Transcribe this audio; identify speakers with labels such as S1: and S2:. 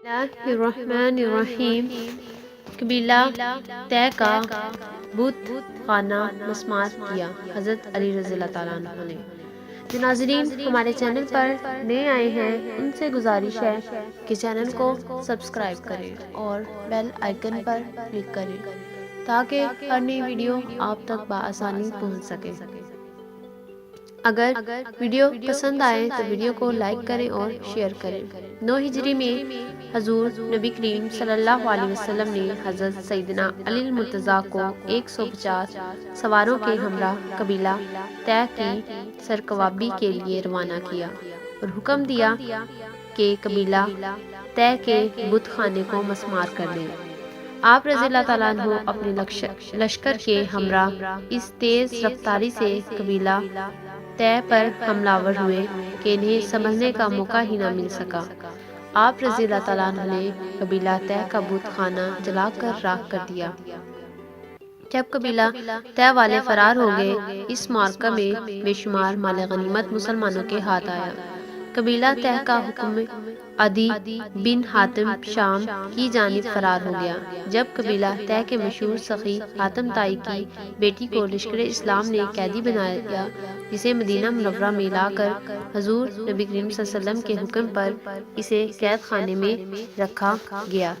S1: اللہ الرحمن الرحیم۔ قبیلہ طے کا بت خانہ مسمار کیا حضرت علی رضی اللہ تعالیٰ عنہ نے۔ جو ناظرین ہمارے چینل پر نئے آئے ہیں ان سے گزارش ہے کہ چینل کو سبسکرائب کریں اور بیل آئیکن پر کلک کریں تاکہ ہر نئی ویڈیو آپ تک بآسانی پہنچ سکے۔ اگر ویڈیو پسند آئے تو ویڈیو کو لائک کریں اور شیئر کریں۔ 9 ہجری میں حضور نبی کریم صلی اللہ علیہ وسلم نے حضرت سیدنا علی المرتضیٰ کو 150 سواروں کے ہمراہ قبیلہ طے کی سرکوابی کے لیے روانہ کیا اور حکم دیا کہ قبیلہ طے کے بت خانے کو مسمار کر دیں۔ آپ رضی اللہ تعالیٰ عنہ اپنے لشکر کے ہمراہ اس تیز رفتاری سے قبیلہ طے پر حملہ آور ہوئے کہ انہیں سنبھلنے کا موقع ہی نہ مل سکا۔ آپ رضی اللہ تعالیٰ عنہ نے قبیلہ طے کا بت خانہ جلا کر راکھ کر دیا۔ جب قبیلہ طے والے فرار ہو گئے اس معرکہ میں بے شمار مال غنیمت مسلمانوں کے ہاتھ آیا۔ قبیلہ طے کا حکم عدی بن حاتم شام کی جانب فرار ہو گیا۔ جب قبیلہ طے کے مشہور سخی حاتم طائی کی بیٹی کو لشکر اسلام نے قیدی بنایا جسے مدینہ منورہ میں لا کر حضور نبی کریم صلی اللہ علیہ وسلم کے حکم پر اسے قید خانے میں رکھا گیا۔